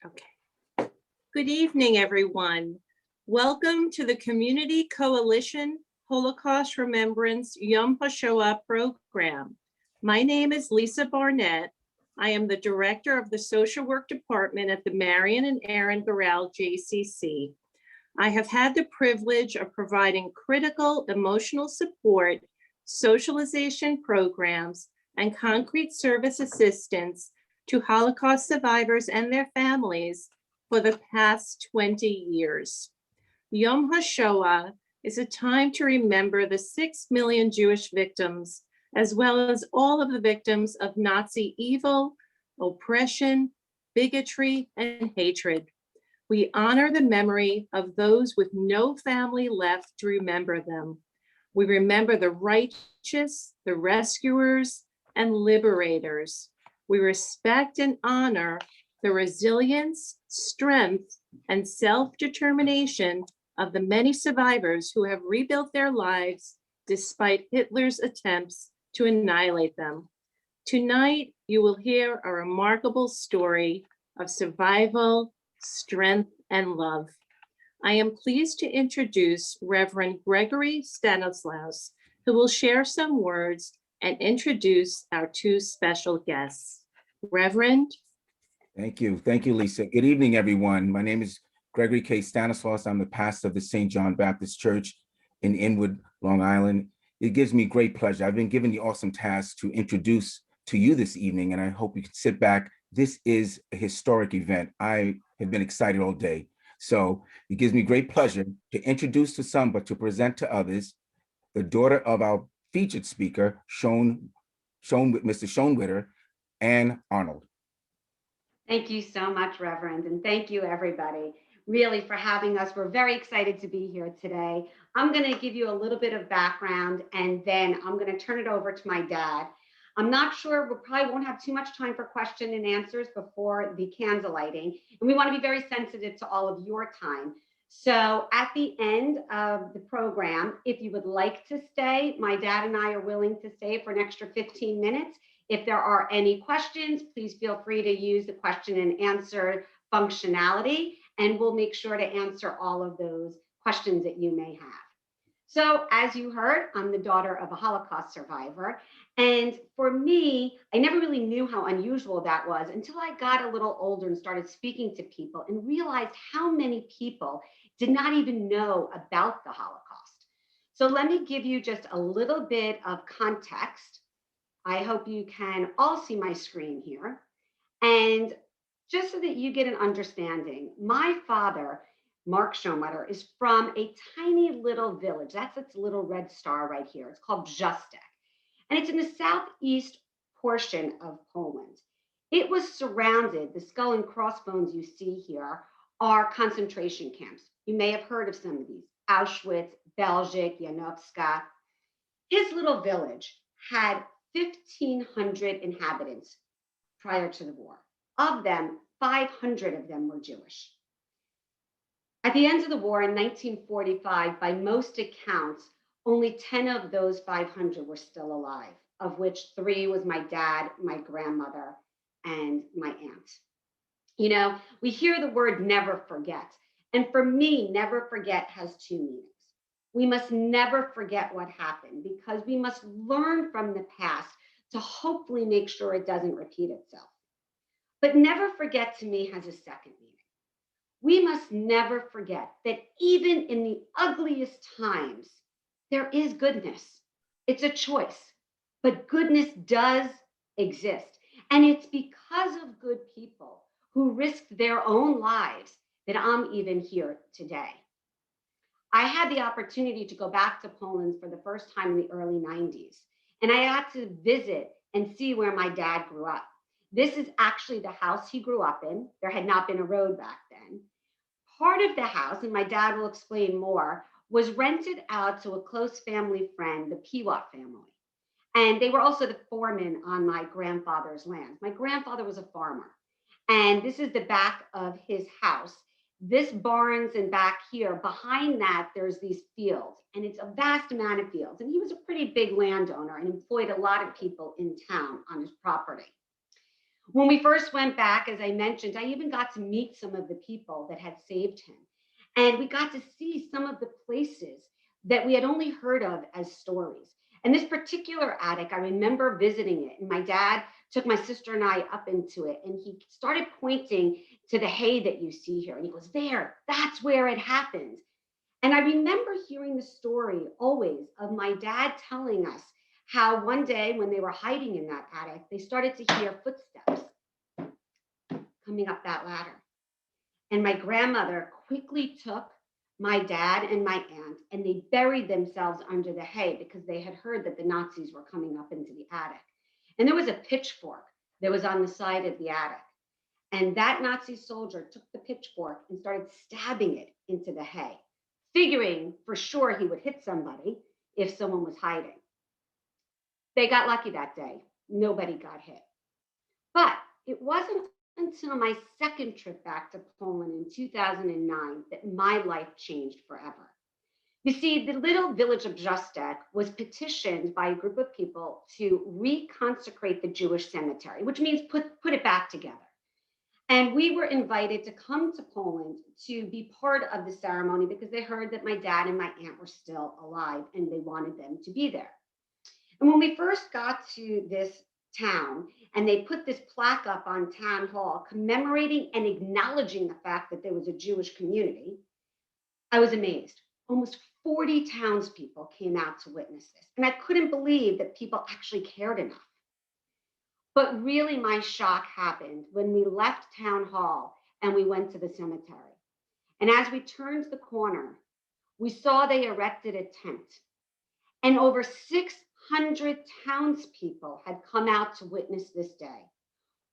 Okay. Good evening, everyone. Welcome to the Community Coalition Holocaust Remembrance Yom HaShoah program. My name is Lisa Barnett. I am the director of the Social Work Department at the Marion and Aaron Garral JCC. I have had the privilege of providing critical emotional support, socialization programs, and concrete service assistance to Holocaust survivors and their families for the past 20 years. Yom HaShoah is a time to remember the 6 million Jewish victims, as well as all of the victims of Nazi evil, oppression, bigotry, and hatred. We honor the memory of those with no family left to remember them. We remember the righteous, the rescuers, and liberators. We respect and honor the resilience, strength, and self-determination of the many survivors who have rebuilt their lives despite Hitler's attempts to annihilate them. Tonight, you will hear a remarkable story of survival, strength, and love. I am pleased to introduce Reverend Gregory Stanislaus, who will share some words and introduce our two special guests. Reverend. Thank you, Lisa. Good evening, everyone. My name is Gregory K. Stanislaus. I'm the pastor of the St. John Baptist Church in Inwood, Long Island. It gives me great pleasure. I've been given the awesome task to introduce to you this evening, and I hope you can sit back. This is a historic event. I have been excited all day. So it gives me great pleasure to introduce to some, but to present to others, the daughter of our featured speaker, Mr. Schonwetter, and Arnold. Thank you so much, Reverend, and thank you, everybody, really, for having us. We're very excited to be here today. I'm going to give you a little bit of background, and then I'm going to turn it over to my dad. I'm not sure, we probably won't have too much time for question and answers before the candle lighting, and we want to be very sensitive to all of your time. So at the end of the program, if you would like to stay, my dad and I are willing to stay for an extra 15 minutes. If there are any questions, please feel free to use the question and answer functionality, and we'll make sure to answer all of those questions that you may have. So as you heard, I'm the daughter of a Holocaust survivor. And for me, I never really knew how unusual that was until I got a little older and started speaking to people and realized how many people did not even know about the Holocaust. So let me give you just a little bit of context. I hope you can all see my screen here. And just so that you get an understanding, my father, Mark Schonwetter, is from a tiny little village. That's its little red star right here. It's called Justek. And it's in the southeast portion of Poland. It was surrounded, the skull and crossbones you see here are concentration camps. You may have heard of some of these: Auschwitz, Belzec, Janowska. His little village had 1,500 inhabitants prior to the war. Of them, 500 of them were Jewish. At the end of the war in 1945, by most accounts, only 10 of those 500 were still alive, of which 3 was my dad, my grandmother, and my aunt. You know, we hear the word never forget. And for me, never forget has 2 meanings. We must never forget what happened because we must learn from the past to hopefully make sure it doesn't repeat itself. But never forget to me has a second meaning. We must never forget that even in the ugliest times, there is goodness. It's a choice, but goodness does exist. And it's because of good people who risked their own lives that I'm even here today. I had the opportunity to go back to Poland for the first time in the early 90s. And I got to visit and see where my dad grew up. This is actually the house he grew up in. There had not been a road back then. Part of the house, and my dad will explain more, was rented out to a close family friend, the Piwat family. And they were also the foreman on my grandfather's land. My grandfather was a farmer. And this is the back of his house. This barns and back here, behind that, there's these fields, and it's a vast amount of fields. And he was a pretty big landowner and employed a lot of people in town on his property. When we first went back, as I mentioned, I even got to meet some of the people that had saved him. And we got to see some of the places that we had only heard of as stories. And this particular attic, I remember visiting it. And my dad took my sister and I up into it. And he started pointing to the hay that you see here. And he goes, there, that's where it happened. And I remember hearing the story always of my dad telling us how one day when they were hiding in that attic, they started to hear footsteps coming up that ladder. And my grandmother quickly took my dad and my aunt and they buried themselves under the hay because they had heard that the Nazis were coming up into the attic. And there was a pitchfork that was on the side of the attic. And that Nazi soldier took the pitchfork and started stabbing it into the hay, figuring for sure he would hit somebody if someone was hiding. They got lucky that day. Nobody got hit. But it wasn't until my second trip back to Poland in 2009 that my life changed forever. You see, the little village of Brzostek was petitioned by a group of people to reconsecrate the Jewish cemetery, which means put it back together. And we were invited to come to Poland to be part of the ceremony because they heard that my dad and my aunt were still alive and they wanted them to be there. And when we first got to this town and they put this plaque up on town hall commemorating and acknowledging the fact that there was a Jewish community, I was amazed. Almost 40 townspeople came out to witness this. And I couldn't believe that people actually cared enough. But really my shock happened when we left town hall and we went to the cemetery. And as we turned the corner, we saw they erected a tent. And over 600 townspeople had come out to witness this day.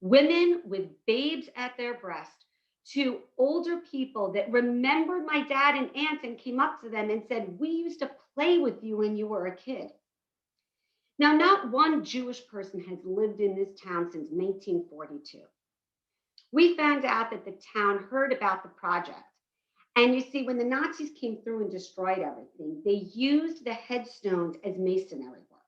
Women with babes at their breast, to older people that remembered my dad and aunt and came up to them and said, we used to play with you when you were a kid. Now, not one Jewish person has lived in this town since 1942. We found out that the town heard about the project. And you see, when the Nazis came through and destroyed everything, they used the headstones as masonry work.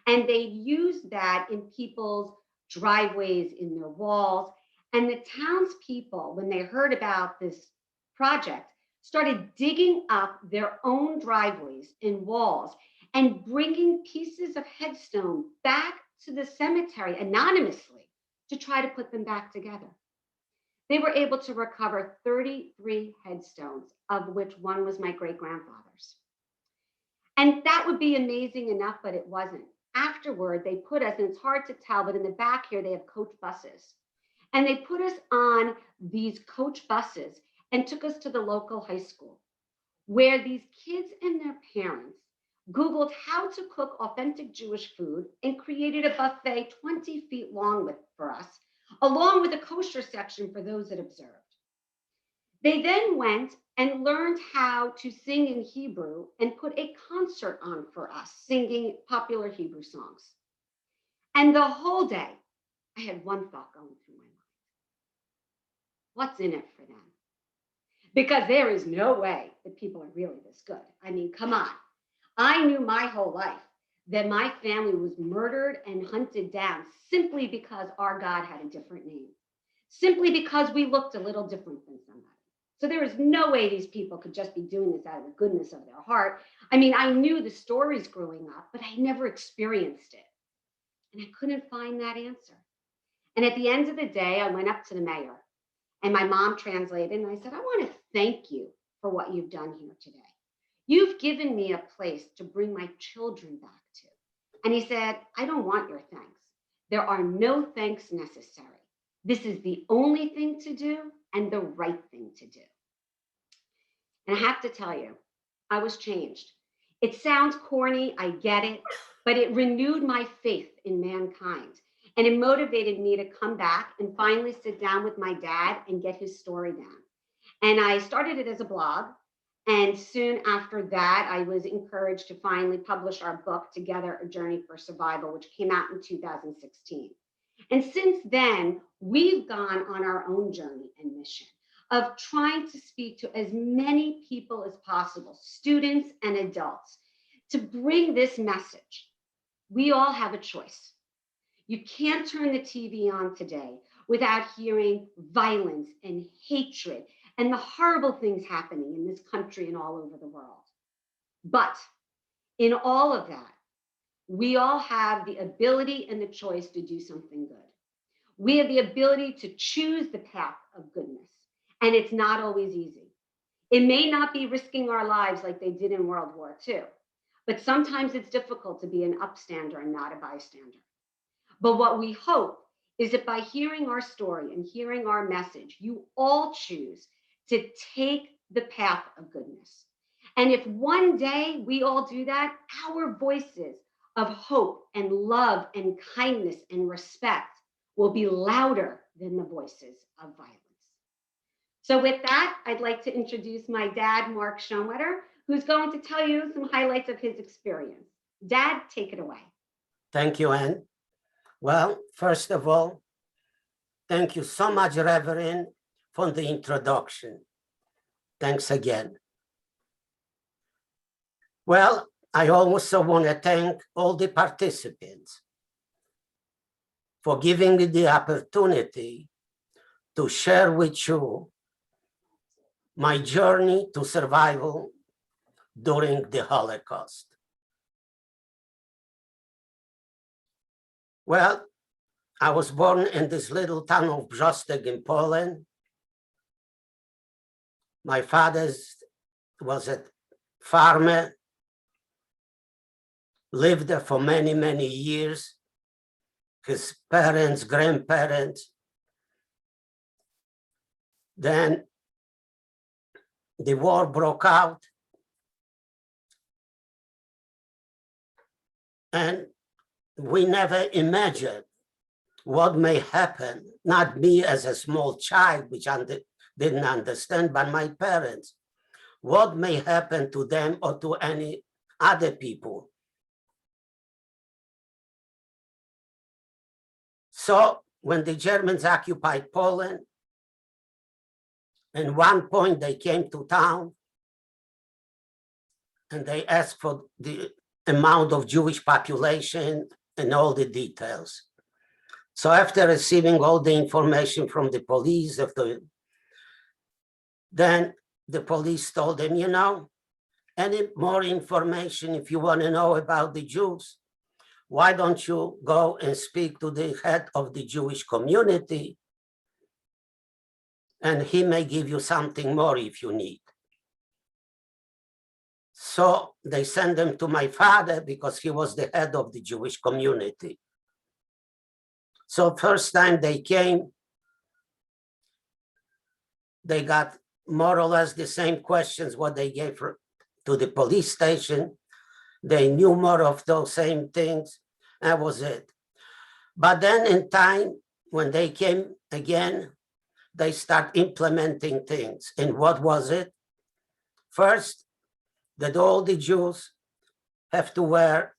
And they used that in people's driveways, in their walls. And the townspeople, when they heard about this project, started digging up their own driveways and walls and bringing pieces of headstone back to the cemetery anonymously to try to put them back together. They were able to recover 33 headstones, of which one was my great-grandfather's. And that would be amazing enough, but it wasn't. Afterward, they put us, and it's hard to tell, but in the back here, they have coach buses. And they put us on these coach buses and took us to the local high school, where these kids and their parents Googled how to cook authentic Jewish food and created a buffet 20 feet long for us, along with a kosher section for those that observed. They then went and learned how to sing in Hebrew and put a concert on for us, singing popular Hebrew songs. And the whole day, I had one thought going through my mind. What's in it for them? Because there is no way that people are really this good. I mean, come on. I knew my whole life that my family was murdered and hunted down simply because our God had a different name, simply because we looked a little different than somebody. So there is no way these people could just be doing this out of the goodness of their heart. I mean, I knew the stories growing up, but I never experienced it. And I couldn't find that answer. And at the end of the day, I went up to the mayor and my mom translated and I said, I want to thank you for what you've done here today. You've given me a place to bring my children back to. And he said, I don't want your thanks. There are no thanks necessary. This is the only thing to do and the right thing to do. And I have to tell you, I was changed. It sounds corny, I get it, but it renewed my faith in mankind. And it motivated me to come back and finally sit down with my dad and get his story down. And I started it as a blog. And soon after that, I was encouraged to finally publish our book, Together, A Journey for Survival, which came out in 2016. And since then, we've gone on our own journey and mission of trying to speak to as many people as possible, students and adults, to bring this message. We all have a choice. You can't turn the TV on today without hearing violence and hatred and the horrible things happening in this country and all over the world. But in all of that, we all have the ability and the choice to do something good. We have the ability to choose the path of goodness, and it's not always easy. It may not be risking our lives like they did in World War II, but sometimes it's difficult to be an upstander and not a bystander. But what we hope is that by hearing our story and hearing our message, you all choose to take the path of goodness. And if one day we all do that, our voices of hope and love and kindness and respect will be louder than the voices of violence. So with that, I'd like to introduce my dad, Mark Schonwetter, who's going to tell you some highlights of his experience. Dad, take it away. Thank you, Anne. Well, first of all, thank you so much, Reverend, for the introduction. Thanks again. Well, I also want to thank all the participants for giving me the opportunity to share with you my journey to survival during the Holocaust. Well, I was born in this little town of Brzostek in Poland. My father was a farmer, lived there for many, many years. His parents, grandparents. Then the war broke out. And we never imagined what may happen, not me as a small child, which didn't understand, but my parents, what may happen to them or to any other people. So when the Germans occupied Poland, at one point they came to town and they asked for the amount of Jewish population and all the details. So after receiving all the information from the police, then the police told them, you know, any more information if you want to know about the Jews, why don't you go and speak to the head of the Jewish community, and he may give you something more if you need. So they sent them to my father because he was the head of the Jewish community. So first time they came, they got more or less the same questions what they gave to the police station. They knew more of those same things. That was it. But then in time, when they came again, they start implementing things. And what was it? First, that all the Jews have to wear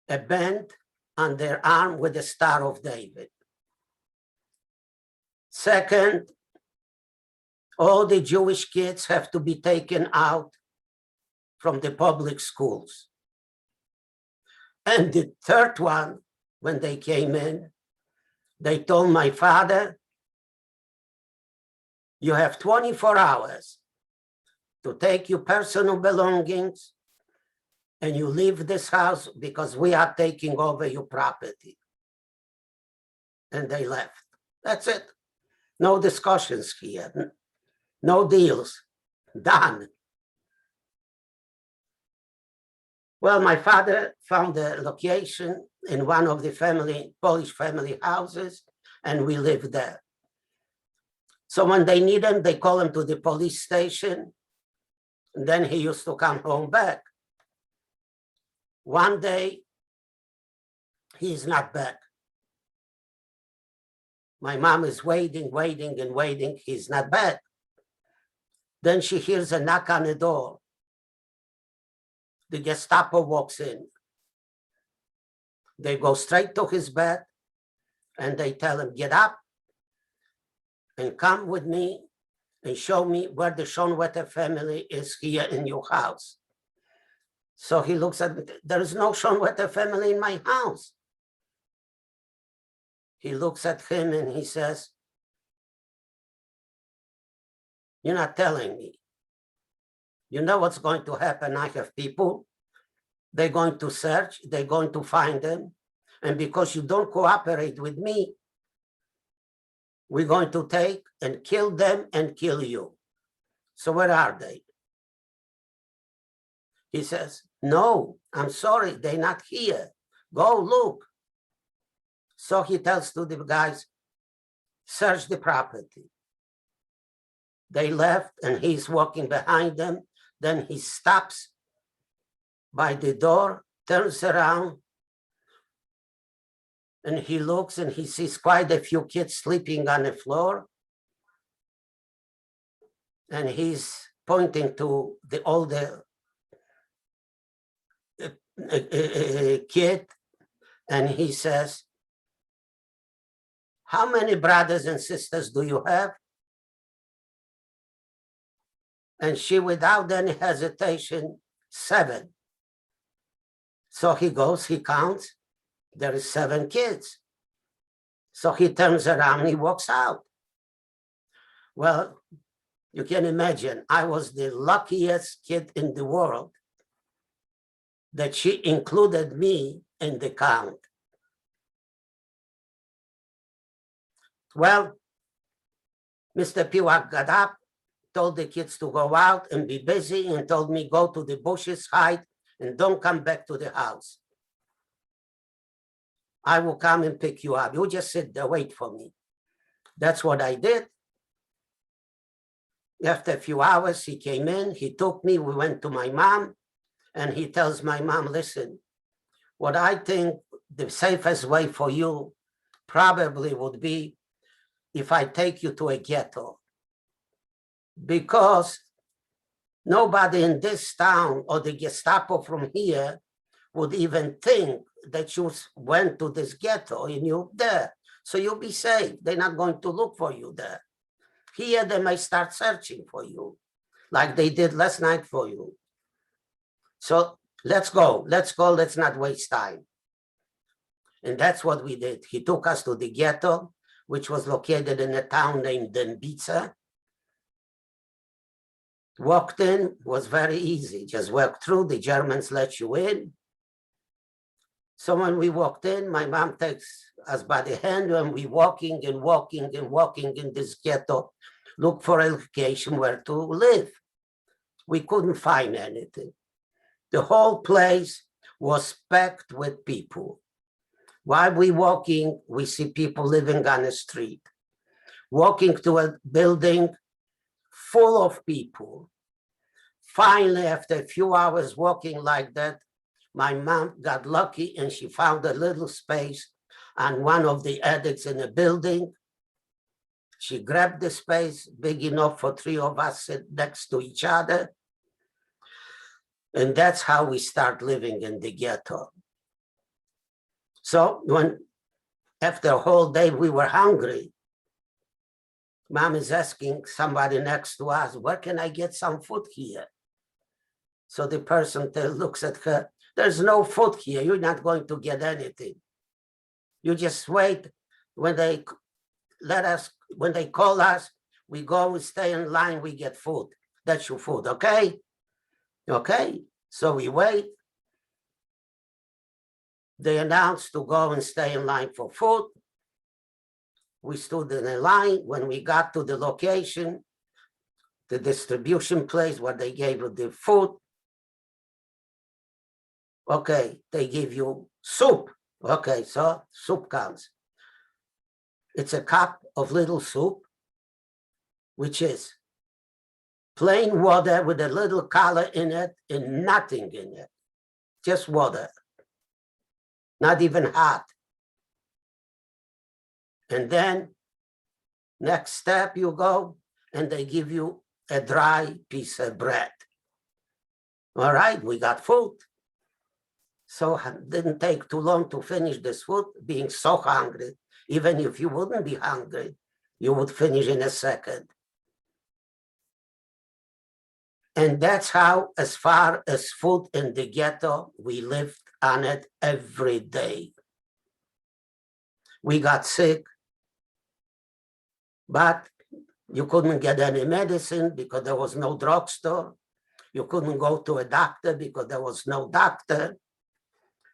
a band on their arm with the Star of David. Second, all the Jewish kids have to be taken out from the public schools. And the third one, when they came in, they told my father, you have 24 hours to take your personal belongings and you leave this house because we are taking over your property. And they left. That's it. No discussions here. No deals. Done. Well, my father found a location in one of the Polish family houses, and we lived there. So when they need him, they call him to the police station. And then he used to come home back. One day, he's not back. My mom is waiting, waiting, and waiting. He's not back. Then she hears a knock on the door. The Gestapo walks in. They go straight to his bed and they tell him, get up and come with me and show me where the Schonwetter family is here in your house. So he looks at me, there is no Schonwetter family in my house. He looks at him and he says, "You're not telling me. You know what's going to happen? I have people. They're going to search. They're going to find them. And because you don't cooperate with me, we're going to take and kill them and kill you. So where are they?" He says, "No, I'm sorry, they're not here. Go look." So he tells to the guys, "Search the property." They left and he's walking behind them. Then he stops by the door, turns around, and he looks and he sees quite a few kids sleeping on the floor. And he's pointing to the older kid, and he says, "How many brothers and sisters do you have?" And she, without any hesitation, 7. So he goes, he counts, there is 7 kids. So he turns around, he walks out. Well, you can imagine, I was the luckiest kid in the world that she included me in the count. Well, Mr. Piwak got up, told the kids to go out and be busy, and told me, "Go to the bushes, hide, and don't come back to the house. I will come and pick you up. You just sit there, wait for me." That's what I did. After a few hours, he came in, he took me, we went to my mom, and he tells my mom, "Listen, what I think the safest way for you probably would be if I take you to a ghetto, because nobody in this town or the Gestapo from here would even think that you went to this ghetto and you're there. So you'll be safe. They're not going to look for you there. Here, they may start searching for you, like they did last night for you. So let's go, let's not waste time." And that's what we did. He took us to the ghetto, which was located in a town named Dębica. Walked in, was very easy. Just walk through, the Germans let you in. So when we walked in, my mom takes us by the hand and we walking and walking and walking in this ghetto, look for a location where to live. We couldn't find anything. The whole place was packed with people. While we walking, we see people living on the street. Walking to a building full of people. Finally, after a few hours walking like that, my mom got lucky and she found a little space on one of the attics in the building. She grabbed the space big enough for 3 of us sit next to each other. And that's how we start living in the ghetto. So when after a whole day we were hungry, Mom is asking somebody next to us, "Where can I get some food here?" So the person looks at her, "There's no food here. You're not going to get anything. You just wait. When they when they call us, we go, we stay in line, we get food. That's your food, okay?" Okay, so we wait. They announced to go and stay in line for food. We stood in a line. When we got to the location, the distribution place where they gave you the food, okay, they give you soup. Okay, so soup comes. It's a cup of little soup, which is plain water with a little color in it and nothing in it, just water, not even hot. And then next step you go and they give you a dry piece of bread. All right, we got food. So it didn't take too long to finish this food, being so hungry. Even if you wouldn't be hungry, you would finish in a second. And that's how, as far as food in the ghetto, we lived on it every day. We got sick, but you couldn't get any medicine because there was no drugstore. You couldn't go to a doctor because there was no doctor.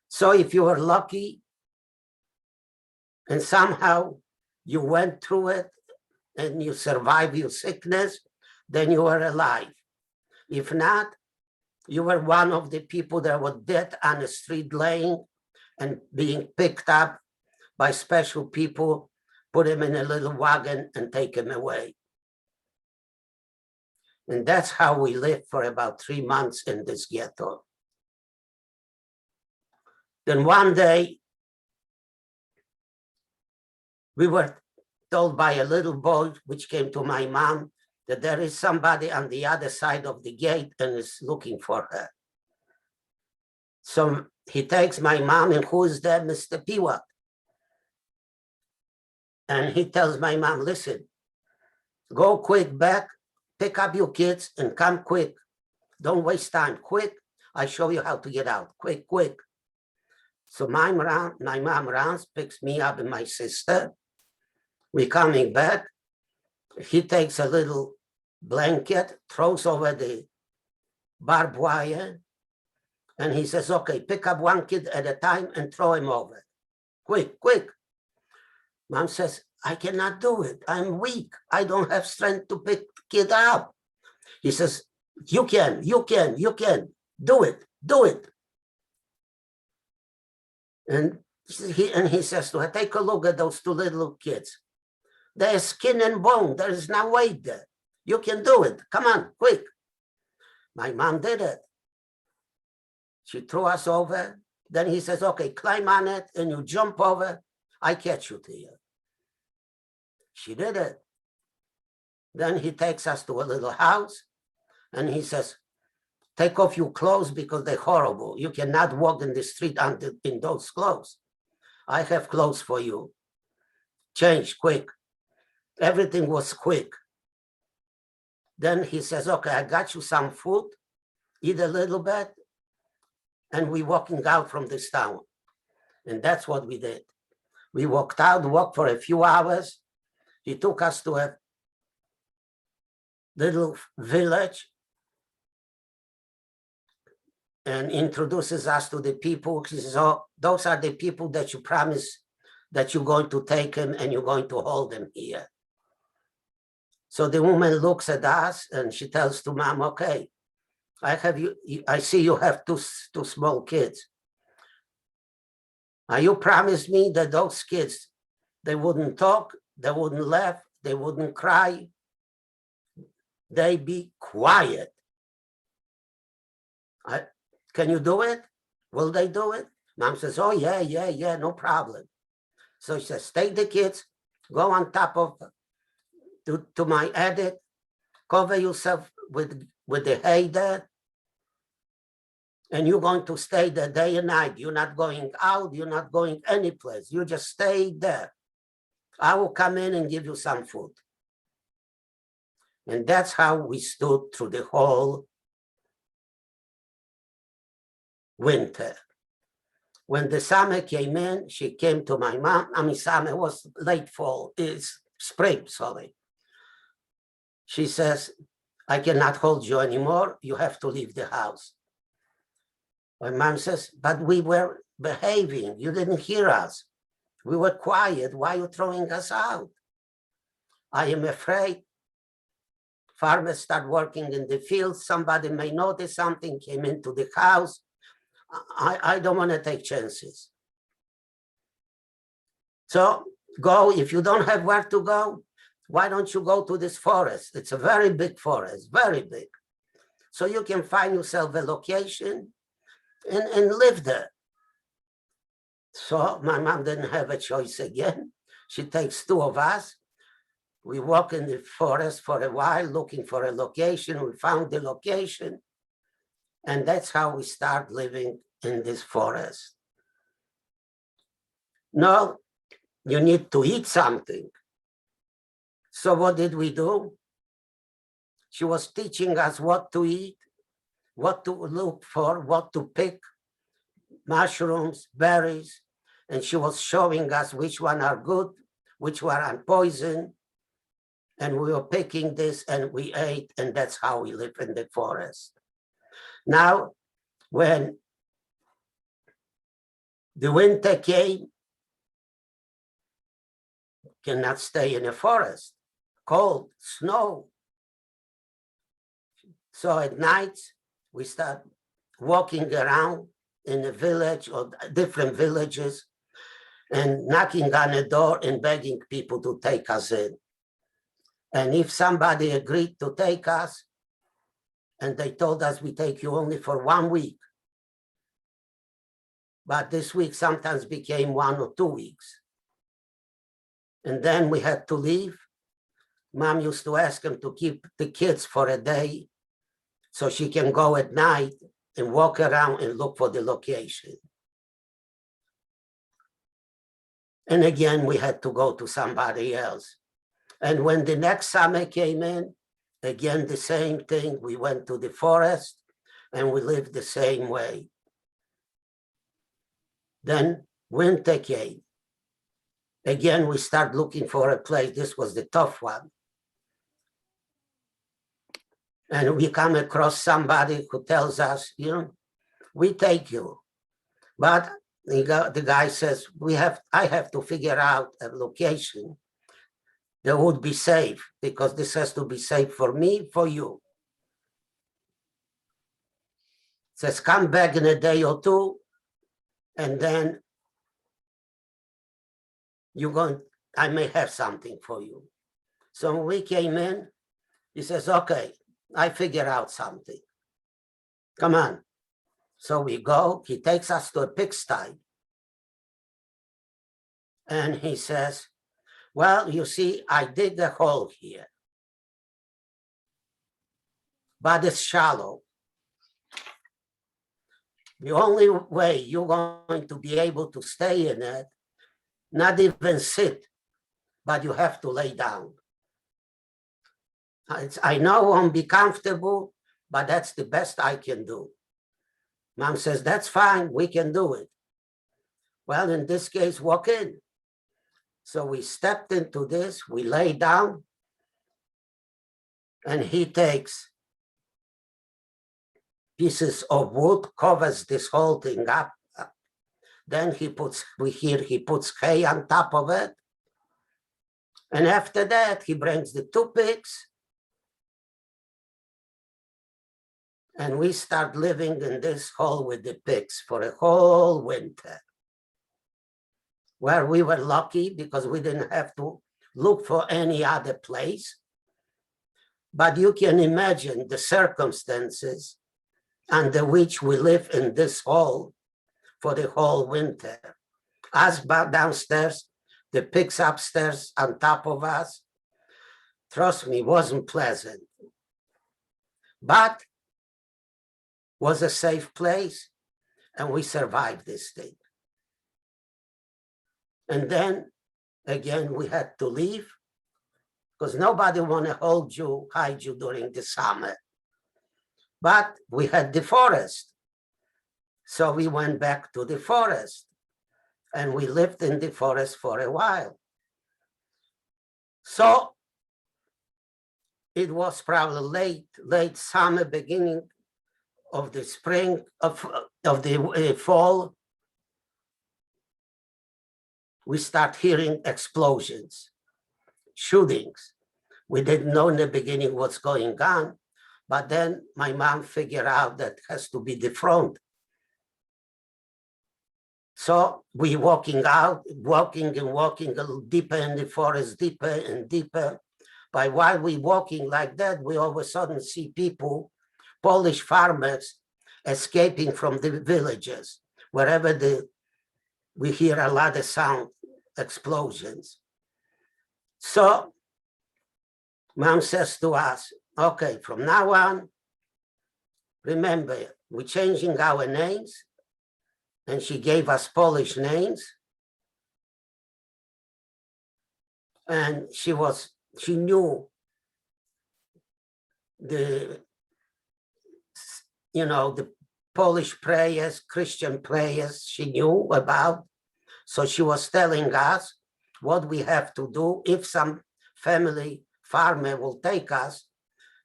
So if you were lucky and somehow you went through it and you survived your sickness, then you were alive. If not, you were one of the people that were dead on the street laying and being picked up by special people, put him in a little wagon and take him away. And that's how we lived for about 3 months in this ghetto. Then one day, we were told by a little boy, which came to my mom, that there is somebody on the other side of the gate and is looking for her. So he takes my mom, and who is that? Mr. Piwak. And he tells my mom, listen, go quick back, pick up your kids and come quick. Don't waste time, quick. I show you how to get out, quick, quick. So my mom runs, picks me up and my sister. We're coming back. He takes a little blanket, throws over the barbed wire, and he says, okay, pick up one kid at a time and throw him over. Quick, quick. Mom says, I cannot do it. I'm weak. I don't have strength to pick the kid up. He says, you can. Do it, do it. And he says to her, take a look at those two little kids. They're skin and bone. There is no weight there. You can do it. Come on, quick. My mom did it. She threw us over. Then he says, okay, climb on it and you jump over. I catch you to you. She did it. Then he takes us to a little house and he says, take off your clothes because they're horrible. You cannot walk in the street in those clothes. I have clothes for you. Change quick. Everything was quick. Then he says, okay, I got you some food, eat a little bit, and we're walking out from this town. And that's what we did. We walked for a few hours. He took us to a little village and introduces us to the people. He says, oh, those are the people that you promised that you're going to take him and you're going to hold him here. So the woman looks at us and she tells to mom, okay, I see you have two small kids. Now you promised me that those kids, they wouldn't talk, they wouldn't laugh, they wouldn't cry. They be quiet. Can you do it? Will they do it? Mom says, oh yeah, no problem. So she says, take the kids, go on top of to my attic, cover yourself with the hay there, and you're going to stay there day and night. You're not going out, you're not going any place. You just stay there. I will come in and give you some food. And that's how we stood through the whole winter. When the summer came in, she came to my mom. Summer was late fall, it's spring, sorry. She says, I cannot hold you anymore. You have to leave the house. My mom says, but we were behaving. You didn't hear us. We were quiet. Why are you throwing us out? I am afraid. Farmers start working in the field. Somebody may notice something, came into the house. I don't want to take chances. So go, if you don't have where to go, why don't you go to this forest? It's a very big forest, very big. So you can find yourself a location and live there. So my mom didn't have a choice again. She takes two of us. We walk in the forest for a while looking for a location. We found the location. And that's how we start living in this forest. Now, you need to eat something. So what did we do? She was teaching us what to eat, what to look for, what to pick, mushrooms, berries. and she was showing us which one are good, which one are poison, and we were picking this and we ate, and that's how we live in the forest. Now, when the winter came, cannot stay in the forest, cold, snow. So at night, we start walking around in the village or different villages and knocking on the door and begging people to take us in. And if somebody agreed to take us, and they told us we take you only for 1 week, but this week sometimes became 1 or 2 weeks. And then we had to leave. Mom used to ask him to keep the kids for a day so she can go at night and walk around and look for the location. And again, we had to go to somebody else. And when the next summer came in, again, the same thing. We went to the forest and we lived the same way. Then winter came. Again, we start looking for a place. This was the tough one. And we come across somebody who tells us, you know, we take you. But the guy says, I have to figure out a location that would be safe, because this has to be safe for me, for you. Says, come back in a day or two, and then I may have something for you. So when we came in, he says, okay, I figure out something. Come on. So we go, he takes us to a pigsty. And he says, well, you see, I dig a hole here, but it's shallow. The only way you're going to be able to stay in it, not even sit, but you have to lay down. I know I won't be comfortable, but that's the best I can do. Mom says, that's fine, we can do it. Well, in this case, walk in. So we stepped into this, we lay down, and he takes pieces of wood, covers this whole thing up. Then he puts hay on top of it. And after that, he brings the 2 pigs. And we start living in this hole with the pigs for a whole winter. Where we were lucky because we didn't have to look for any other place. But you can imagine the circumstances under which we live in this hole for the whole winter. Us downstairs, the pigs upstairs on top of us. Trust me, it wasn't pleasant. But was a safe place, and we survived this thing. And then, again, we had to leave because nobody want to hide you during the summer. But we had the forest. So we went back to the forest and we lived in the forest for a while. So it was probably late summer, beginning of the spring, of the fall. We start hearing explosions, shootings. We didn't know in the beginning what's going on, but then my mom figured out that has to be the front. So we walking and walking a little deeper in the forest, deeper and deeper. But while we walking like that, we all of a sudden see people, Polish farmers, escaping from the villages. Wherever we hear a lot of sound, explosions. So Mom says to us, okay, from now on, remember, we're changing our names. And she gave us Polish names. And she knew the Polish prayers, Christian prayers she knew about. So she was telling us what we have to do if some family farmer will take us,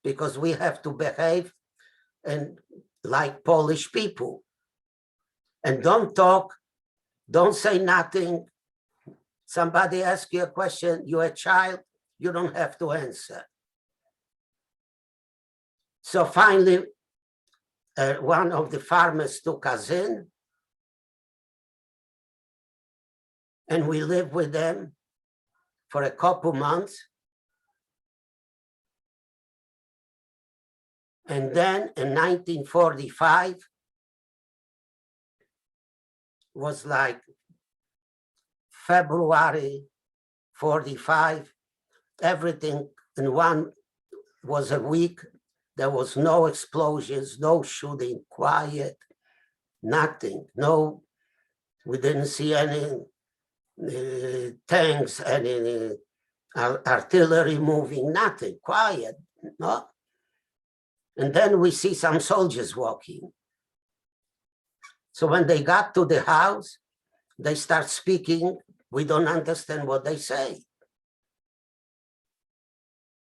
because we have to behave and like Polish people. And don't talk, don't say nothing. Somebody asks you a question, you're a child, you don't have to answer. So finally, one of the farmers took us in, and we lived with them for a couple months. And then in 1945, was like February 45, everything in one was a week. There was no explosions, no shooting, quiet, nothing. No, we didn't see any tanks, any artillery moving, nothing, quiet, no. And then we see some soldiers walking. So when they got to the house, they start speaking. We don't understand what they say.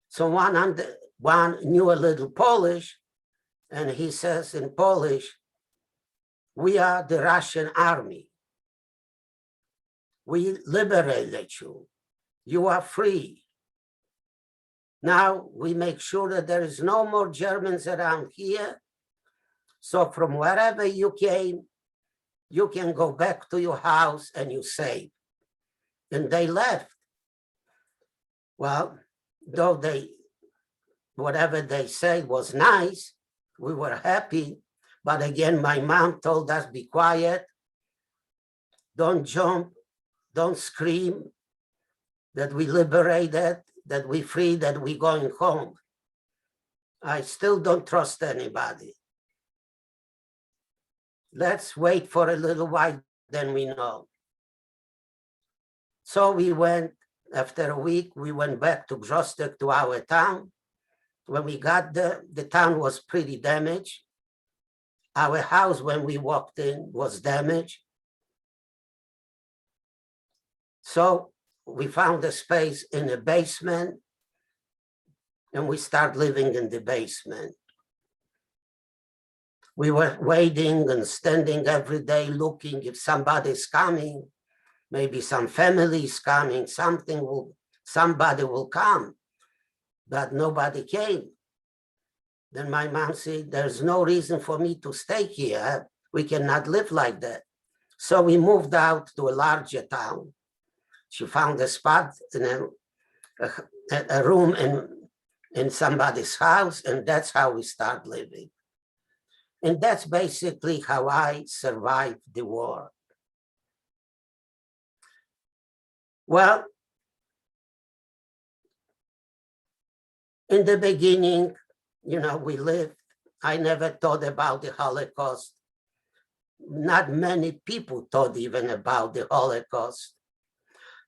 So one knew a little Polish, and he says in Polish, "We are the Russian army. We liberated you. You are free. Now we make sure that there is no more Germans around here. So from wherever you came, you can go back to your house and you're safe." And they left. Well, though whatever they said was nice, we were happy. But again, my mom told us, be quiet, don't jump, don't scream, that we liberated, that we free, that we going home. I still don't trust anybody. Let's wait for a little while, then we know. So we went, after a week, we went back to Grostek, to our town. When we got there, the town was pretty damaged. Our house, when we walked in, was damaged. So we found a space in the basement, and we started living in the basement. We were waiting and standing every day looking if somebody's coming, maybe some family is coming, somebody will come, but nobody came. Then my mom said, there's no reason for me to stay here. We cannot live like that. So we moved out to a larger town. She found a spot in a room in somebody's house, and that's how we start living. And that's basically how I survived the war. Well, in the beginning, we lived, I never thought about the Holocaust. Not many people thought even about the Holocaust.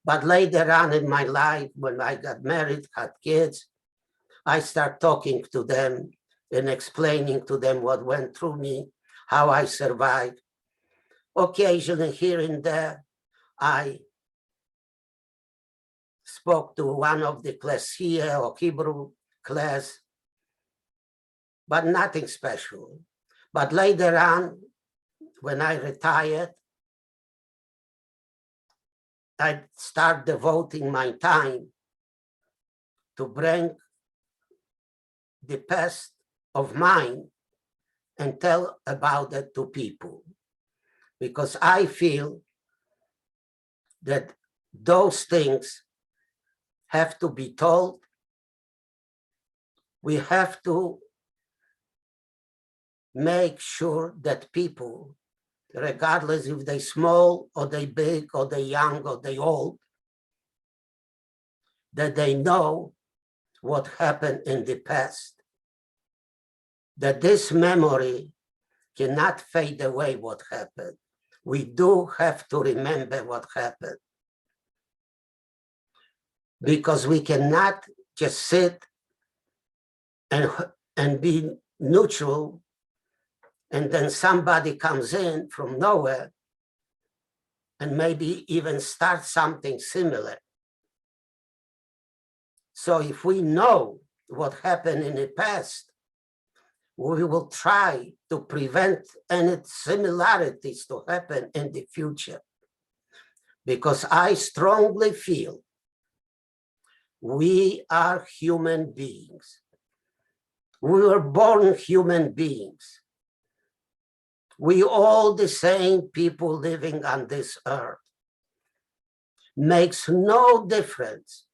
But later on in my life, when I got married, had kids, I start talking to them and explaining to them what went through me, how I survived. Occasionally here and there, I spoke to one of the class here or Hebrew class, but nothing special. But later on, when I retired, I start devoting my time to bring the past of mine and tell about it to people. Because I feel that those things have to be told. We have to make sure that people, regardless if they're small or they big or they young or they old, that they know what happened in the past. That this memory cannot fade away what happened. We do have to remember what happened. Because we cannot just sit and be neutral, and then somebody comes in from nowhere and maybe even start something similar. So if we know what happened in the past, we will try to prevent any similarities to happen in the future. Because I strongly feel we are human beings. We were born human beings. We all the same people living on this earth. Makes no difference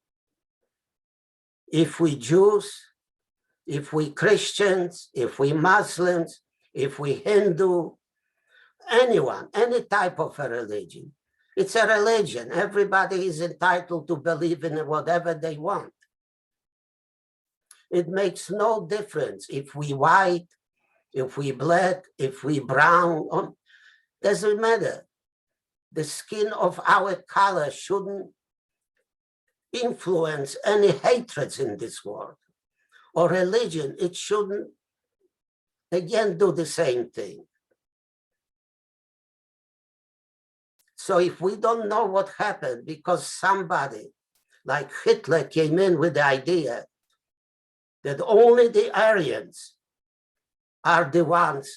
if we Jews, if we Christians, if we Muslims, if we Hindu, anyone, any type of a religion. It's a religion. Everybody is entitled to believe in whatever they want. It makes no difference if we white, if we black, if we brown, doesn't matter. The skin of our color shouldn't influence any hatreds in this world. Or religion, it shouldn't, again, do the same thing. So if we don't know what happened because somebody like Hitler came in with the idea that only the Aryans are the ones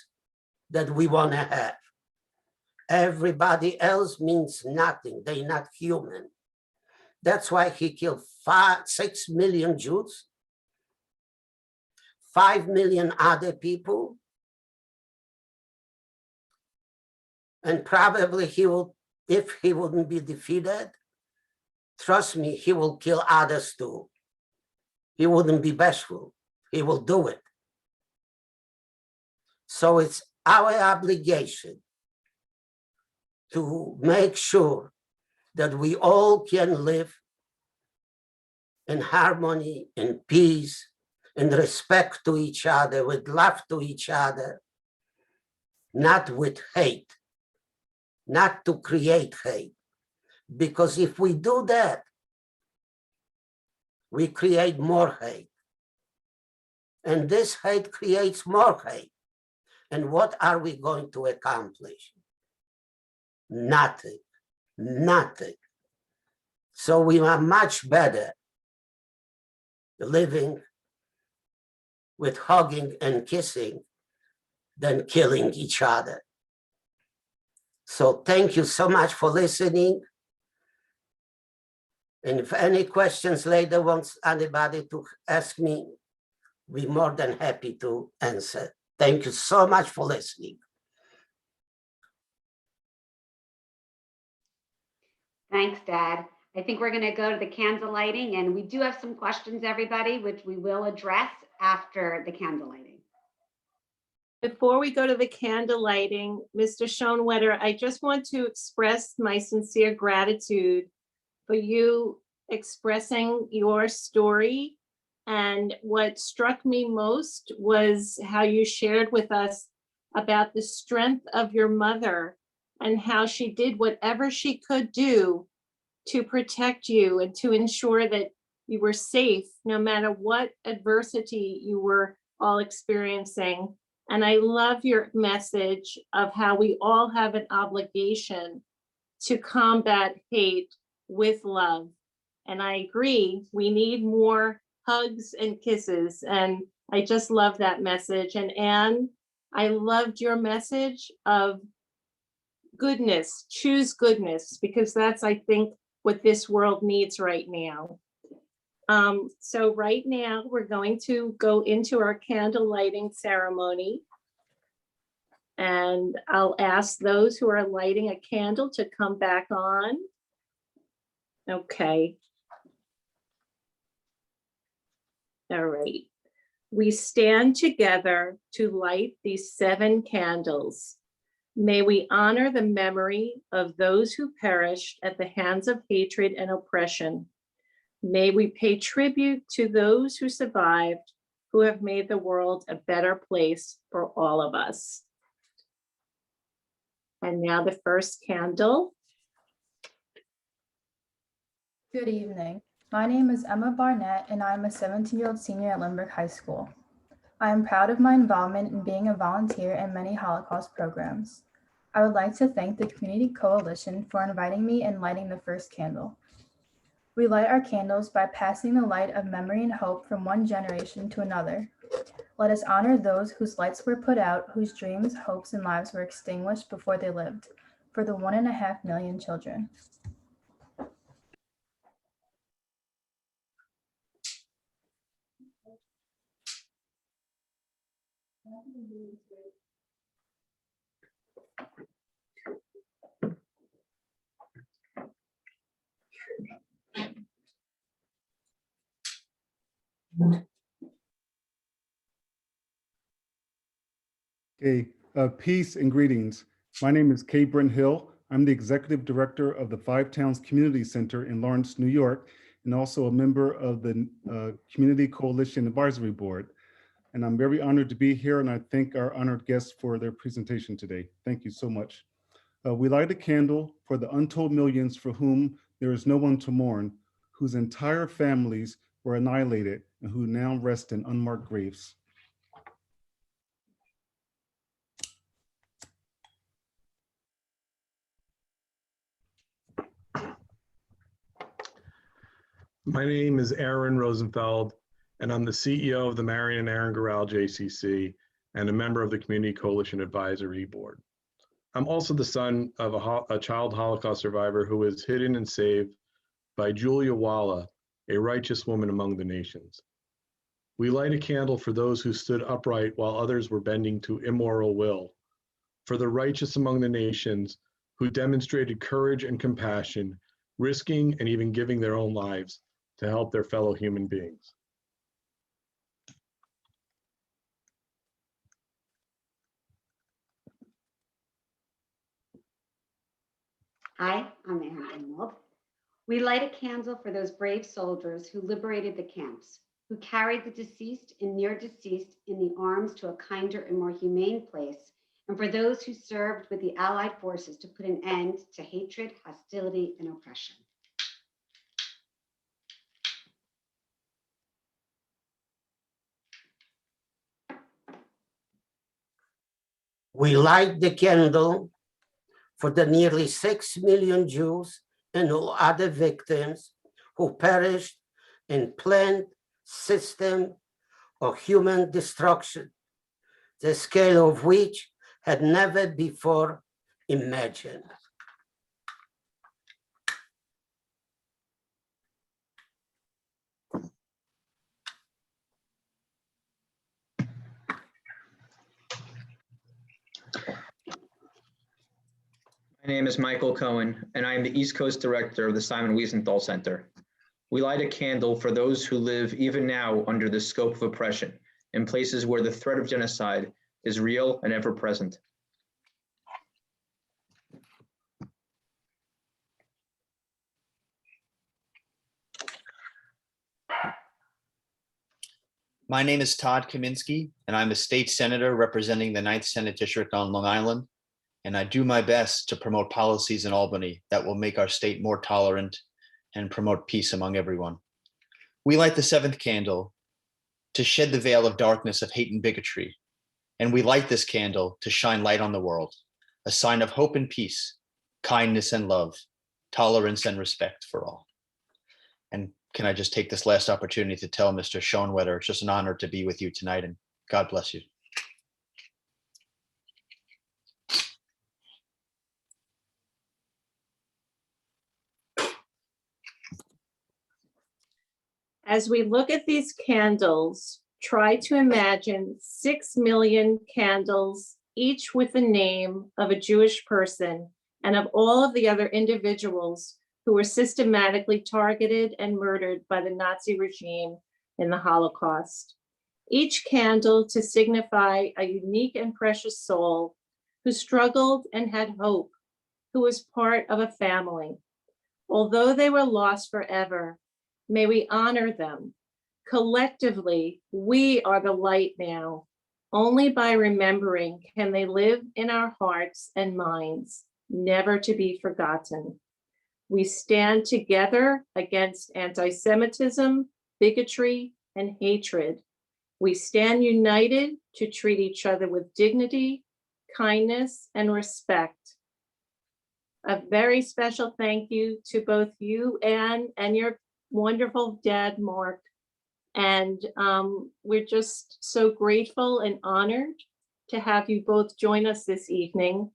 that we want to have. Everybody else means nothing. They're not human. That's why he killed 6 million Jews, 5 million other people. And probably he will, if he wouldn't be defeated, trust me, he will kill others too. He wouldn't be bashful. He will do it. So it's our obligation to make sure that we all can live in harmony, in peace, in respect to each other, with love to each other, not with hate, not to create hate. Because if we do that, we create more hate. And this hate creates more hate. And what are we going to accomplish? Nothing, nothing. So we are much better living with hugging and kissing than killing each other. So thank you so much for listening. And if any questions later wants anybody to ask me, we're more than happy to answer. Thank you so much for listening. Thanks, Dad. I think we're going to go to the candle lighting, and we do have some questions, everybody, which we will address after the candle lighting. Before we go to the candle lighting, Mr. Schonwetter, I just want to express my sincere gratitude for you expressing your story. And what struck me most was how you shared with us about the strength of your mother and how she did whatever she could do to protect you and to ensure that you were safe no matter what adversity you were all experiencing. And I love your message of how we all have an obligation to combat hate with love. And I agree, we need more hugs and kisses. And I just love that message. And Anne, I loved your message of goodness, choose goodness, because that's, I think, what this world needs right now. So right now we're going to go into our candle lighting ceremony. And I'll ask those who are lighting a candle to come back on. Okay. All right. We stand together to light these 7 candles. May we honor the memory of those who perished at the hands of hatred and oppression. May we pay tribute to those who survived, who have made the world a better place for all of us. And now the first candle. Good evening. My name is Emma Barnett, and I am a 17-year-old senior at Lindbergh High School. I am proud of my involvement in being a volunteer in many Holocaust programs. I would like to thank the Community Coalition for inviting me and lighting the first candle. We light our candles by passing the light of memory and hope from one generation to another. Let us honor those whose lights were put out, whose dreams, hopes, and lives were extinguished before they lived, for the 1.5 million children. Okay, peace and greetings. My name is Kay Brent Hill. I'm the Executive Director of the Five Towns Community Center in Lawrence, New York, and also a member of the Community Coalition Advisory Board. And I'm very honored to be here, and I thank our honored guests for their presentation today. Thank you so much. We light a candle for the untold millions for whom there is no one to mourn, whose entire families were annihilated and who now rest in unmarked graves. My name is Aaron Rosenfeld, and I'm the CEO of the Marion and Aaron Gural JCC and a member of the Community Coalition Advisory Board. I'm also the son of a child Holocaust survivor who was hidden and saved by Julia Walla, a righteous woman among the nations. We light a candle for those who stood upright while others were bending to immoral will, for the righteous among the nations who demonstrated courage and compassion, risking and even giving their own lives to help their fellow human beings. Hi, I'm Arnold. We light a candle for those brave soldiers who liberated the camps, who carried the deceased and near deceased in the arms to a kinder and more humane place, and for those who served with the Allied forces to put an end to hatred, hostility, and oppression. We light the candle for the nearly 6 million Jews and all other victims who perished in planned system of human destruction, the scale of which had never before imagined. My name is Michael Cohen, and I am the East Coast Director of the Simon Wiesenthal Center. We light a candle for those who live even now under the scope of oppression in places where the threat of genocide is real and ever present. My name is Todd Kaminsky, and I'm a state senator representing the 9th Senate District on Long Island. And I do my best to promote policies in Albany that will make our state more tolerant and promote peace among everyone. We light the 7th candle to shed the veil of darkness of hate and bigotry. And we light this candle to shine light on the world, a sign of hope and peace, kindness and love, tolerance and respect for all. And can I just take this last opportunity to tell Mr. Schonwetter, it's just an honor to be with you tonight, and God bless you. As we look at these candles, try to imagine 6 million candles, each with the name of a Jewish person and of all of the other individuals who were systematically targeted and murdered by the Nazi regime in the Holocaust. Each candle to signify a unique and precious soul who struggled and had hope, who was part of a family. Although they were lost forever, may we honor them. Collectively, we are the light now. Only by remembering can they live in our hearts and minds, never to be forgotten. We stand together against anti-Semitism, bigotry, and hatred. We stand united to treat each other with dignity, kindness, and respect. A very special thank you to both you, Anne, and your wonderful dad, Mark. And we're just so grateful and honored to have you both join us this evening.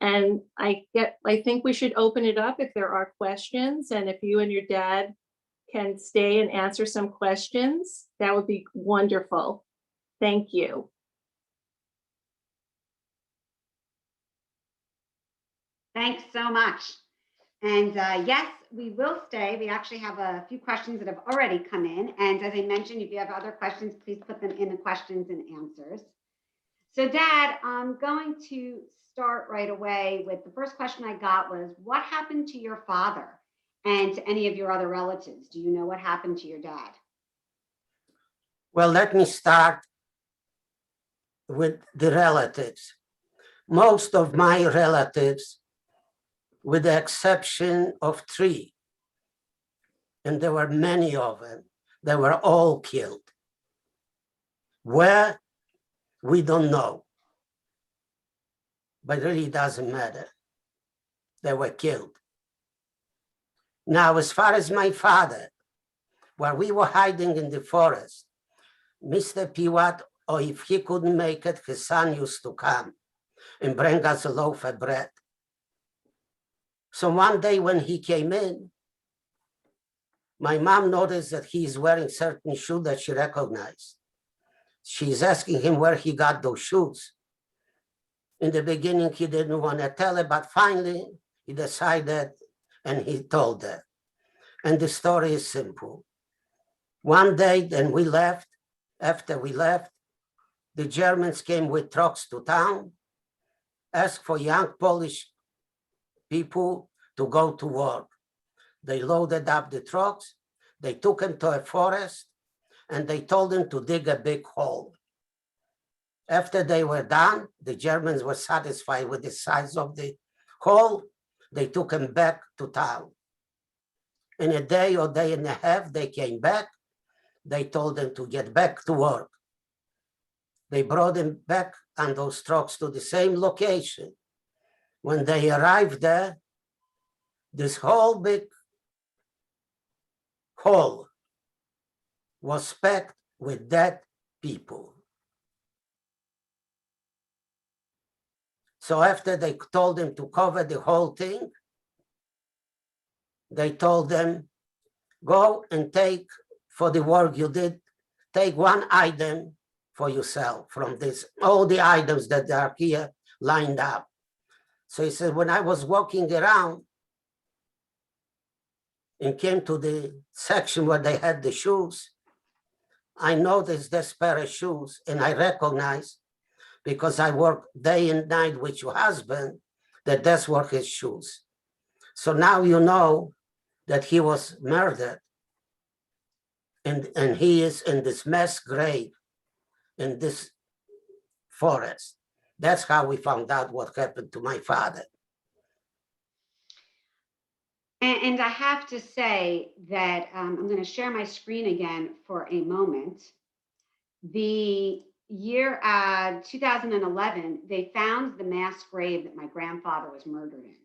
And I think we should open it up if there are questions, and if you and your dad can stay and answer some questions, that would be wonderful. Thank you. Thanks so much. And yes, we will stay. We actually have a few questions that have already come in. And as I mentioned, if you have other questions, please put them in the questions and answers. So Dad, I'm going to start right away with the first question I got was, what happened to your father and to any of your other relatives? Do you know what happened to your dad? Well, let me start with the relatives. Most of my relatives, with the exception of 3, and there were many of them, they were all killed. Where? We don't know. But it really doesn't matter. They were killed. Now, as far as my father, while we were hiding in the forest, Mr. Piwat, or if he couldn't make it, his son used to come and bring us a loaf of bread. So one day when he came in, my mom noticed that he's wearing certain shoes that she recognized. She's asking him where he got those shoes. In the beginning, he didn't want to tell her, but finally he decided and he told her. And the story is simple. One day, then we left. After we left, the Germans came with trucks to town, asked for young Polish people to go to work. They loaded up the trucks, they took them to a forest, and they told them to dig a big hole. After they were done, the Germans were satisfied with the size of the hole. They took them back to town. In a day or day and a half, they came back. They told them to get back to work. They brought them back on those trucks to the same location. When they arrived there, this whole big hole was packed with dead people. So after they told them to cover the whole thing, they told them, go and take, for the work you did, take one item for yourself from this, all the items that are here lined up. So he said, when I was walking around and came to the section where they had the shoes, I noticed this pair of shoes and I recognized, because I work day and night with your husband, that that's were his shoes. So now you know that he was murdered and he is in this mass grave in this forest. That's how we found out what happened to my father. And I have to say that I'm going to share my screen again for a moment. The year 2011, they found the mass grave that my grandfather was murdered in.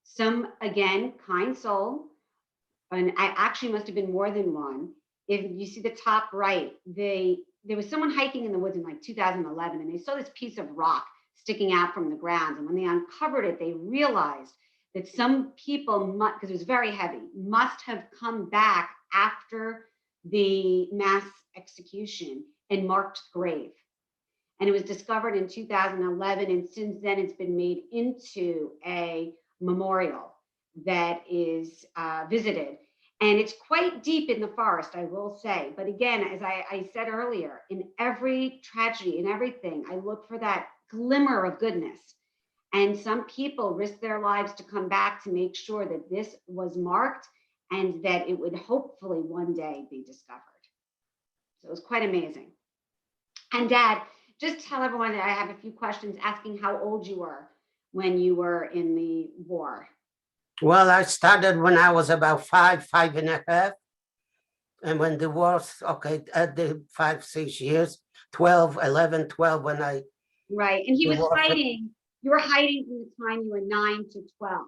Some, again, kind soul, and I actually must have been more than one. If you see the top right, there was someone hiking in the woods in like 2011, and they saw this piece of rock sticking out from the ground. And when they uncovered it, they realized that some people, because it was very heavy, must have come back after the mass execution and marked the grave. And it was discovered in 2011, and since then it's been made into a memorial that is visited. And it's quite deep in the forest, I will say. But again, as I said earlier, in every tragedy, in everything, I look for that glimmer of goodness. And some people risk their lives to come back to make sure that this was marked and that it would hopefully one day be discovered. So it was quite amazing. And Dad, just tell everyone that I have a few questions asking how old you were when you were in the war. Well, I started when I was about 5 and a half. And when the war, okay, at the 5, 6 years, 12, 11, 12, when I. Right, and he was hiding. You were hiding from the time you were 9 to 12.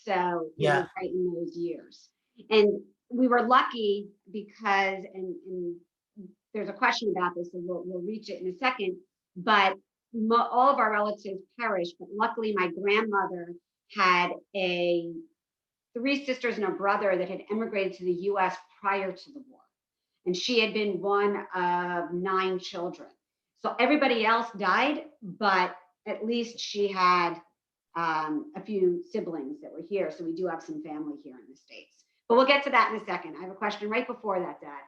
So it Yeah. was right in those years. And we were lucky because, and there's a question about this, and we'll reach it in a second, but all of our relatives perished, but luckily my grandmother had three sisters and a brother that had immigrated to the US prior to the war. And she had been one of 9 children. So everybody else died, but at least she had a few siblings that were here. So we do have some family here in the States. But we'll get to that in a second. I have a question right before that, Dad.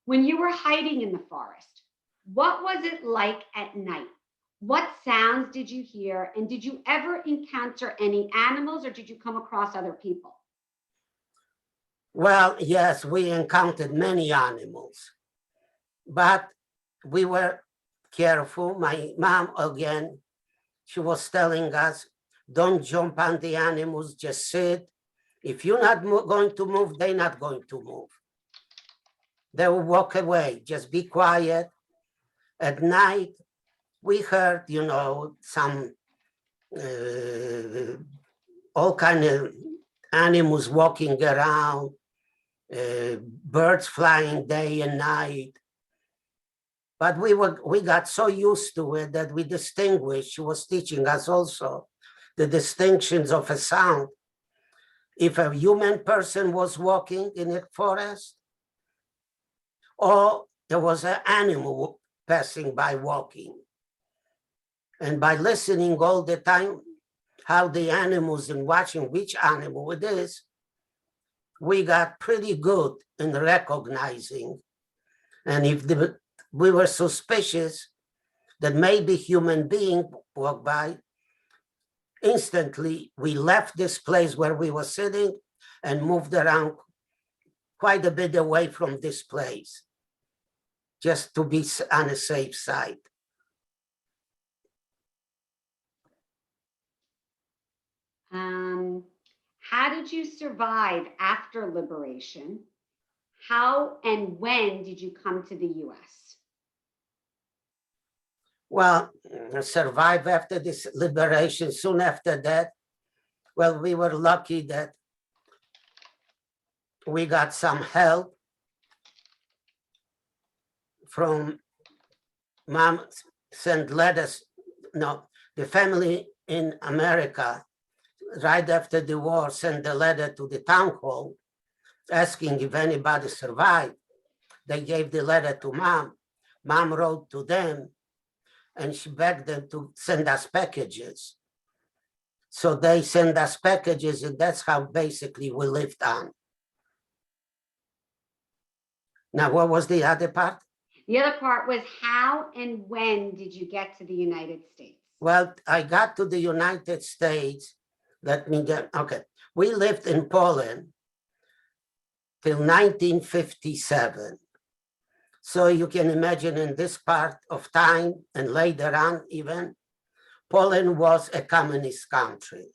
When you were hiding in the forest, what was it like at night? What sounds did you hear? And did you ever encounter any animals, or did you come across other people? Well, yes, we encountered many animals, but we were careful. My mom, again, she was telling us, don't jump on the animals, just sit. If you're not going to move, they're not going to move. They will walk away, just be quiet. At night, we heard, some all kind of animals walking around, birds flying day and night. But we got so used to it that we distinguished. She was teaching us also the distinctions of a sound. If a human person was walking in a forest, or there was an animal passing by walking. And by listening all the time, how the animals and watching which animal it is, we got pretty good in recognizing. And if we were suspicious that maybe human being walked by, instantly we left this place where we were sitting and moved around quite a bit away from this place, just to be on a safe side. How did you survive after liberation? How and when did you come to the US? Well, survive after this liberation. Soon after that, well, we were lucky that we got some help from mom, sent letters. No, the family in America, right after the war, sent a letter to the town hall asking if anybody survived. They gave the letter to mom. Mom wrote to them and she begged them to send us packages. So they send us packages, and that's how basically we lived on. Now, what was the other part? The other part was how and when did you get to the United States? Well, I got to the United States. We lived in Poland till 1957. So you can imagine in this part of time and later on even, Poland was a communist country.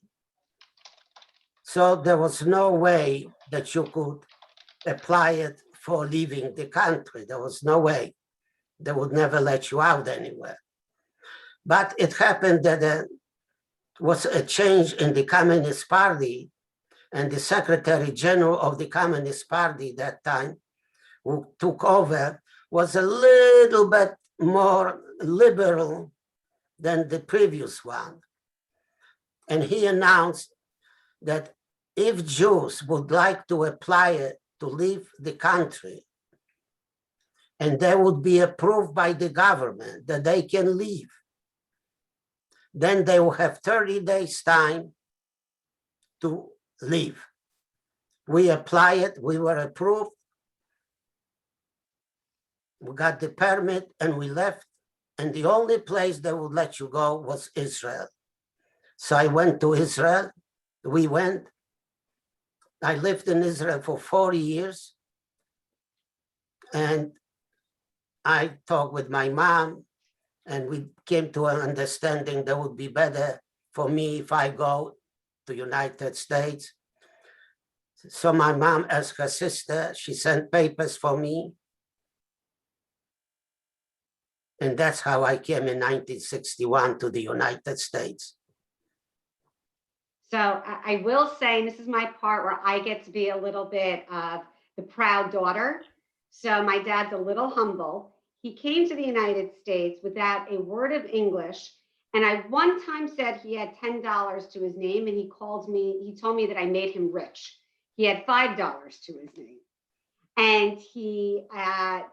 So there was no way that you could apply it for leaving the country. There was no way. They would never let you out anywhere. But it happened that there was a change in the Communist Party, and the Secretary General of the Communist Party that time, who took over, was a little bit more liberal than the previous one. And he announced that if Jews would like to apply it to leave the country, and they would be approved by the government that they can leave, then they will have 30 days time to leave. We apply it, we were approved, we got the permit and we left, and the only place they would let you go was Israel. So I went to Israel, I lived in Israel for 4 years, and I talked with my mom, and we came to an understanding that would be better for me if I go to United States. So my mom asked her sister, she sent papers for me. And that's how I came in 1961 to the United States. So I will say, and this is my part where I get to be a little bit of the proud daughter. So my dad's a little humble. He came to the United States without a word of English. And I one time said he had $10 to his name, and he told me that I made him rich. He had $5 to his name. And he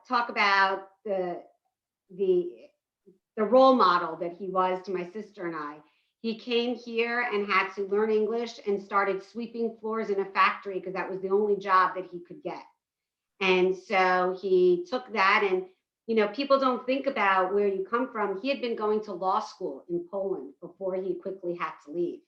talked about the role model that he was to my sister and I. He came here and had to learn English and started sweeping floors in a factory because that was the only job that he could get. And so he took that, and people don't think about where you come from. He had been going to law school in Poland before he quickly had to leave.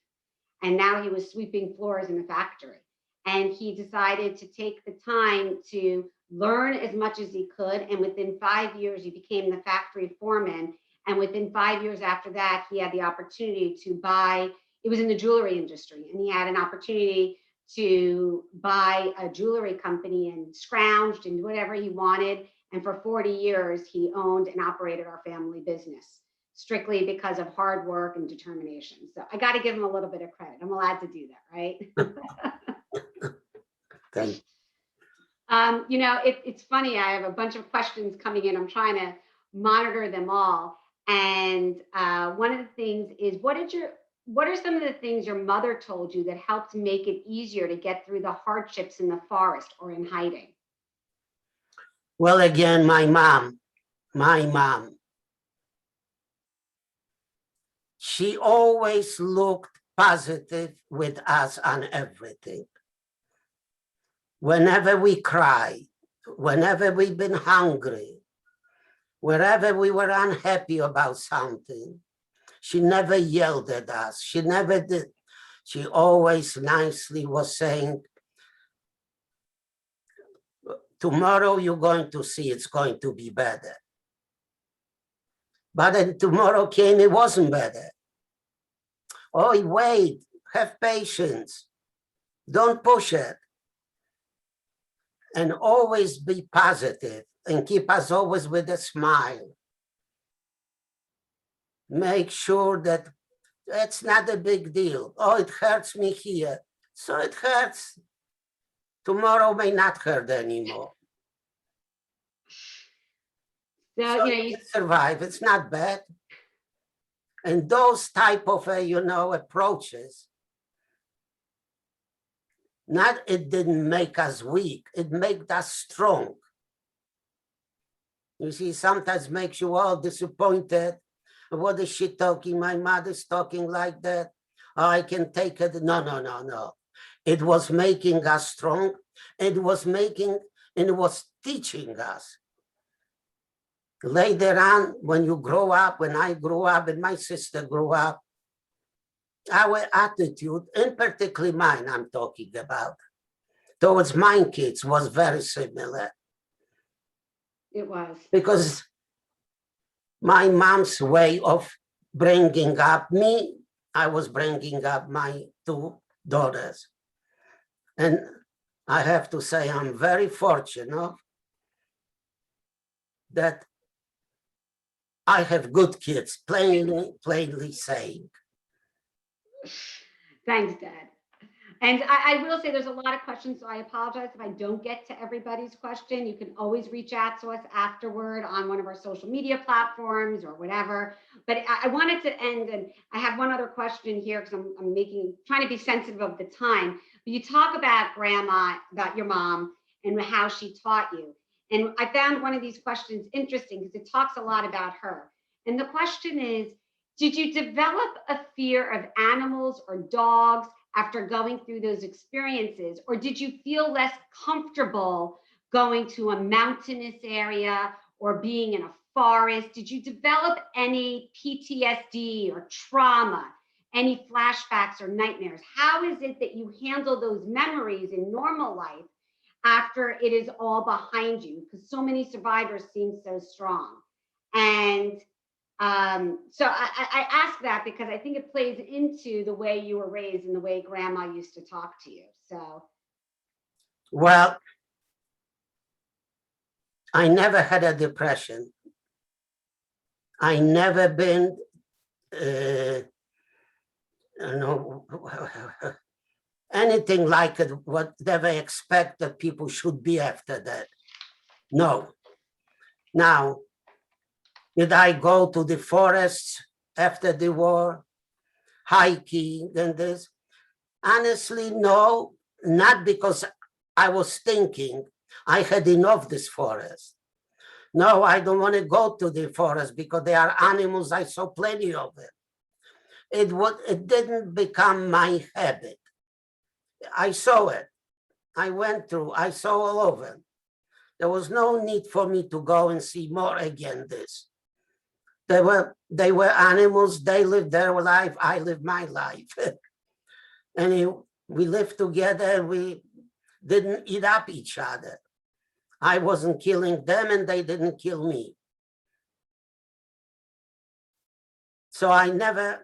And now he was sweeping floors in a factory. And he decided to take the time to learn as much as he could. And within 5 years, he became the factory foreman. And within 5 years after that, he had the opportunity to buy, it was in the jewelry industry, and he had an opportunity to buy a jewelry company and scrounged and whatever he wanted. And for 40 years, he owned and operated our family business, strictly because of hard work and determination. So I got to give him a little bit of credit. I'm allowed to do that, right? Thank It's funny. I have a bunch of questions coming in. I'm trying to monitor them all. And one of the things is, what are some of the things your mother told you that helped make it easier to get through the hardships in the forest or in hiding? Well, again, my mom, she always looked positive with us on everything. Whenever we cried, whenever we've been hungry, wherever we were unhappy about something, she never yelled at us. She never did. She always nicely was saying, tomorrow you're going to see it's going to be better. But then tomorrow came, it wasn't better. Oh, wait, have patience. Don't push it. And always be positive and keep us always with a smile. Make sure that it's not a big deal. Oh, it hurts me here. So it hurts. Tomorrow may not hurt anymore. So you survive. It's not bad. And those type of approaches, it didn't make us weak. It made us strong. You see, sometimes makes you all disappointed. What is she talking? My mother's talking like that. Oh, I can take it. No. It was making us strong. It was teaching us. Later on, when you grow up, when I grew up and my sister grew up, our attitude, and particularly mine, I'm talking about, towards my kids was very similar. It was. Because my mom's way of bringing up me, I was bringing up my two daughters. And I have to say, I'm very fortunate that I have good kids, plainly saying. Thanks, Dad. And I will say there's a lot of questions, so I apologize if I don't get to everybody's question. You can always reach out to us afterward on one of our social media platforms or whatever. But I wanted to end, and I have one other question here because I'm trying to be sensitive of the time. But you talk about Grandma, about your mom, and how she taught you. And I found one of these questions interesting because it talks a lot about her. And the question is, did you develop a fear of animals or dogs after going through those experiences? Or did you feel less comfortable going to a mountainous area or being in a forest? Did you develop any PTSD or trauma, any flashbacks or nightmares? How is it that you handle those memories in normal life after it is all behind you? Because so many survivors seem so strong. And so I ask that because I think it plays into the way you were raised and the way Grandma used to talk to you. So, well, I never had a depression. I never been you know, anything like it, whatever expect that people should be after that. No. Now, did I go to the forests after the war, hiking and this? Honestly, no, not because I was thinking I had enough this forest. No, I don't want to go to the forest because there are animals, I saw plenty of it. It didn't become my habit. I saw it. I went through, I saw all over. There was no need for me to go and see more again this. They were animals, they lived their life, I lived my life. And we lived together and we didn't eat up each other. I wasn't killing them and they didn't kill me. So I never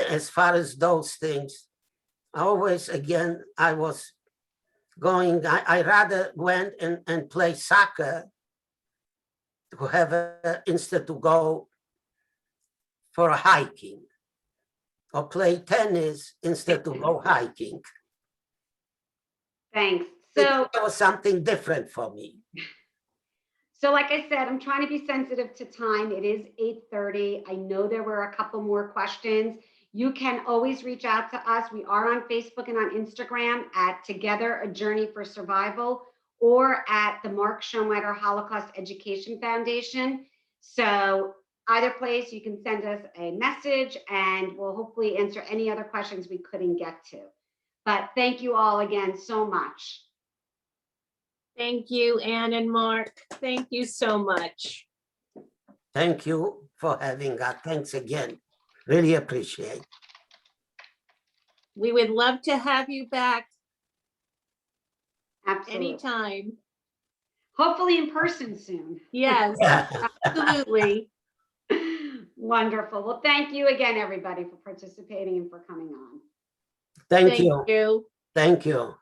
as far as those things, always again, I was going, I rather went and play soccer to have instead to go for hiking, or play tennis instead to go hiking. Thanks. So, It was something different for me. so like I said, I'm trying to be sensitive to time. It is 8:30. I know there were a couple more questions. You can always reach out to us. We are on Facebook and on Instagram at Together, A Journey for Survival, or at the Mark Schonwetter Holocaust Education Foundation. So either place, you can send us a message and we'll hopefully answer any other questions we couldn't get to. But thank you all again so much. Thank you, Anne and Mark. Thank you so much. Thank you for having us. Thanks again. Really appreciate. We would love to have you back Absolutely. anytime. Hopefully in person soon. Yes, absolutely. Wonderful. Well, thank you again, everybody, for participating and for coming on. Thank you. Thank you. Thank you.